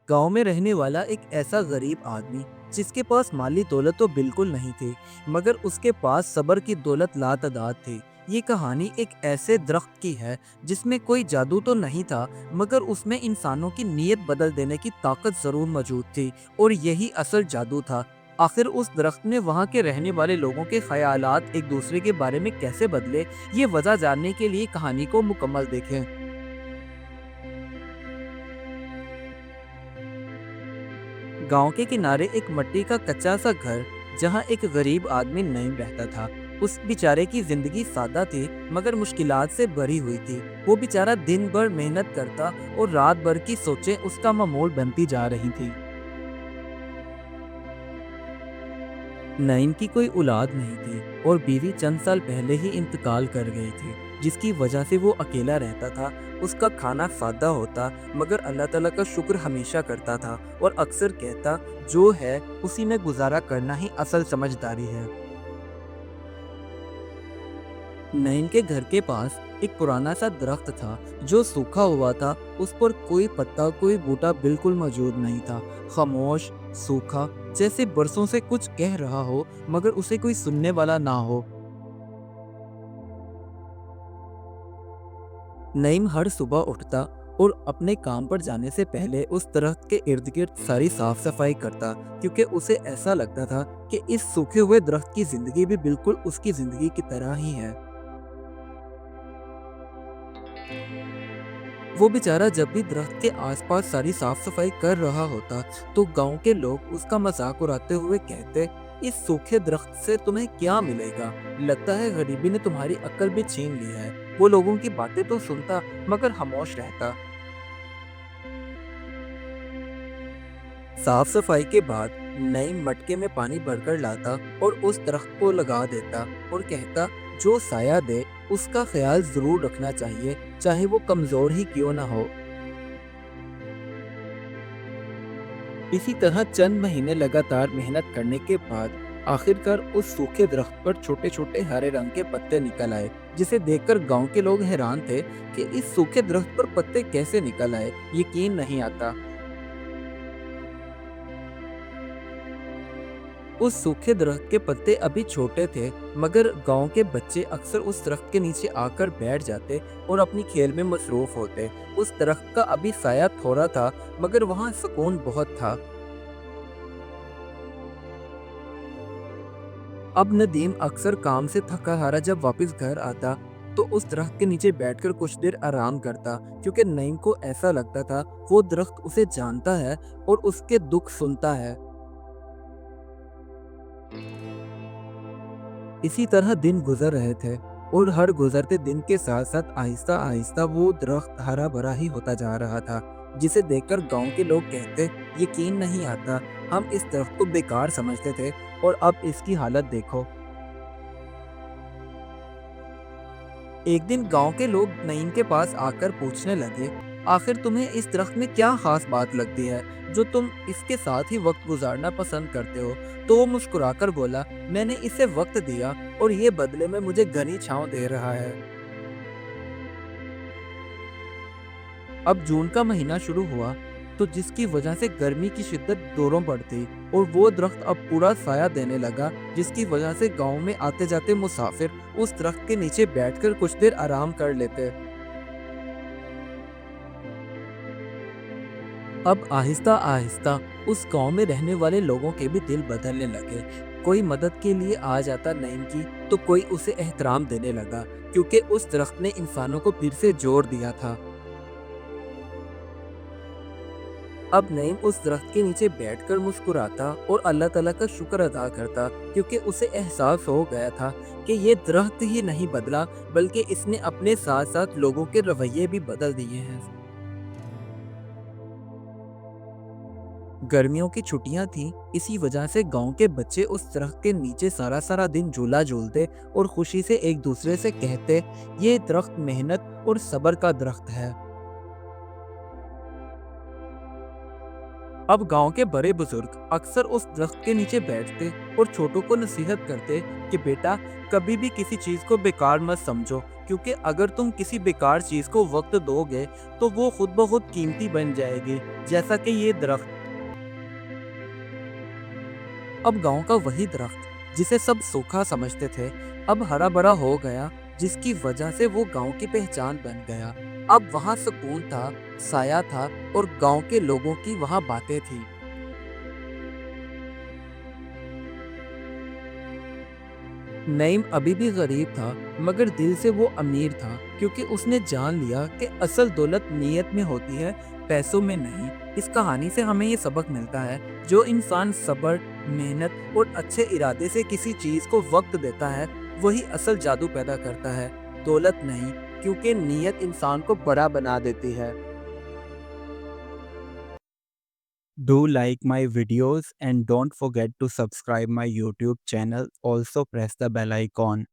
गांव में रहने वाला एक ऐसा गरीब आदमी जिसके पास माली दौलत तो बिल्कुल नहीं थी, मगर उसके पास सब्र की दौलत लातादाद थी। ये कहानी एक ऐसे दरख्त की है जिसमें कोई जादू तो नहीं था, मगर उसमें इंसानों की नीयत बदल देने की ताकत जरूर मौजूद थी। और यही असल जादू था। आखिर उस दरख्त ने वहाँ के रहने वाले लोगों के ख्यालात एक दूसरे के बारे में कैसे बदले, ये वजह जानने के लिए कहानी को मुकम्मल देखें। गांव के किनारे एक मिट्टी का कच्चा सा घर, जहां एक गरीब आदमी नईम रहता था। उस बेचारे की जिंदगी सादा थी, मगर मुश्किलात से भरी हुई थी। वो बेचारा दिन भर मेहनत करता और रात भर की सोचें उसका मामूल बनती जा रही थी। नईम की कोई औलाद नहीं थी और बीवी चंद साल पहले ही इंतकाल कर गई थी, जिसकी वजह से वो अकेला रहता था। उसका खाना सादा होता, मगर अल्लाह ताला का शुक्र हमेशा करता था और अक्सर कहता, जो है उसी में गुजारा करना ही असल समझदारी है। नईम के घर के पास एक पुराना सा दरख्त था जो सूखा हुआ था। उस पर कोई पत्ता, कोई बूटा बिल्कुल मौजूद नहीं था। खामोश, सूखा, जैसे बरसों से कुछ कह रहा हो मगर उसे कोई सुनने वाला ना हो। नईम हर सुबह उठता और अपने काम पर जाने से पहले उस दरख्त के इर्द गिर्द सारी साफ सफाई करता, क्योंकि उसे ऐसा लगता था कि इस सूखे हुए दरख्त की जिंदगी भी बिल्कुल उसकी जिंदगी की तरह ही है। वो बेचारा जब भी दरख्त के आसपास सारी साफ सफाई कर रहा होता, तो गांव के लोग उसका मजाक उड़ाते हुए कहते, इस सूखे दरख्त से तुम्हें क्या मिलेगा? लगता है गरीबी ने तुम्हारी अक्ल भी छीन ली है। वो लोगों की बातें तो सुनता, मगर खामोश रहता। साफ सफाई के बाद नईम मटके में पानी भरकर लाता और उस दरख्त को लगा देता और कहता, जो साया दे उसका ख्याल जरूर रखना चाहिए, चाहे वो कमजोर ही क्यों ना हो। इसी तरह चंद महीने लगातार मेहनत करने के बाद आखिरकार उस सूखे दरख्त पर छोटे छोटे हरे रंग के पत्ते निकल आए, जिसे देखकर गांव के लोग हैरान थे कि इस सूखे दरख्त पर पत्ते कैसे निकल आए। यकीन नहीं आता। उस सूखे दरख्त के पत्ते अभी छोटे थे, मगर गांव के बच्चे अक्सर उस दरख्त के नीचे आकर बैठ जाते और अपनी खेल में मसरूफ होते। उस दरख्त का अभी साया थोड़ा था, मगर वहां सुकून बहुत था। अब नदीम अक्सर काम से थका हारा जब वापस घर आता, तो उस दरख्त के नीचे बैठकर कुछ देर आराम करता, क्योंकि नईम को ऐसा लगता था वो दरख्त उसे जानता है और उसके दुख सुनता है। इसी तरह दिन गुजर रहे थे और हर गुजरते दिन के साथ साथ आहिस्ता आहिस्ता वो दरख्त हरा भरा ही होता जा रहा था, जिसे देखकर गांव के लोग कहते, यकीन नहीं आता, हम इस दरख्त को बेकार समझते थे और अब इसकी हालत देखो। एक दिन गांव के लोग नईम के पास आकर पूछने लगे, आखिर तुम्हें इस दरख्त में क्या खास बात लगती है जो तुम इसके साथ ही वक्त गुजारना पसंद करते हो? तो वो मुस्कुराकर बोला, मैंने इसे वक्त दिया और ये बदले में मुझे घनी छांव दे रहा है। अब जून का महीना शुरू हुआ, तो जिसकी वजह से गर्मी की शिद्दत दोनों बढ़ती और वो दरख्त अब पूरा साया देने लगा, जिसकी वजह से गांव में आते जाते मुसाफिर उस दरख्त के नीचे बैठकर कुछ देर आराम कर लेते। अब आहिस्ता आहिस्ता उस गांव में रहने वाले लोगों के भी दिल बदलने लगे। कोई मदद के लिए आ जाता नईम की, तो कोई उसे एहतराम देने लगा, क्योंकि उस दरख्त ने इंसानों को फिर से जोड़ दिया था। अब नईम उस दरख्त के नीचे बैठकर मुस्कुराता और अल्लाह ताला का शुक्र अदा करता, क्योंकि उसे एहसास हो गया था कि ये दरख्त ही नहीं बदला, बल्कि इसने अपने साथ साथ लोगों के रवैये भी बदल दिए हैं। गर्मियों की छुट्टियां थीं, इसी वजह से गांव के बच्चे उस दरख्त के नीचे सारा सारा दिन झूला झूलते और खुशी से एक दूसरे से कहते, ये दरख्त मेहनत और सब्र का दरख्त है। अब गांव के बड़े बुजुर्ग अक्सर उस दरख्त के नीचे बैठते और छोटों को नसीहत करते कि बेटा, कभी भी किसी चीज को बेकार मत समझो, کیونکہ اگر تم کسی بیکار چیز کو وقت دو گے تو وہ خود بخود قیمتی بن جائے گی، جیسا کہ یہ درخت۔ اب گاؤں کا وہی درخت جسے سب سوکھا سمجھتے تھے اب ہرا بھرا ہو گیا، جس کی وجہ سے وہ گاؤں کی پہچان بن گیا۔ اب وہاں سکون تھا، سایہ تھا، اور گاؤں کے لوگوں کی وہاں باتیں تھی۔ نعیم ابھی بھی غریب تھا، مگر دل سے وہ امیر تھا، کیونکہ اس نے جان لیا کہ اصل دولت نیت میں ہوتی ہے، پیسوں میں نہیں۔ اس کہانی سے ہمیں یہ سبق ملتا ہے، جو انسان صبر، محنت اور اچھے ارادے سے کسی چیز کو وقت دیتا ہے وہی اصل جادو پیدا کرتا ہے، دولت نہیں، کیونکہ نیت انسان کو بڑا بنا دیتی ہے۔ Do like my videos and don't forget to subscribe my YouTube channel. Also press the bell icon.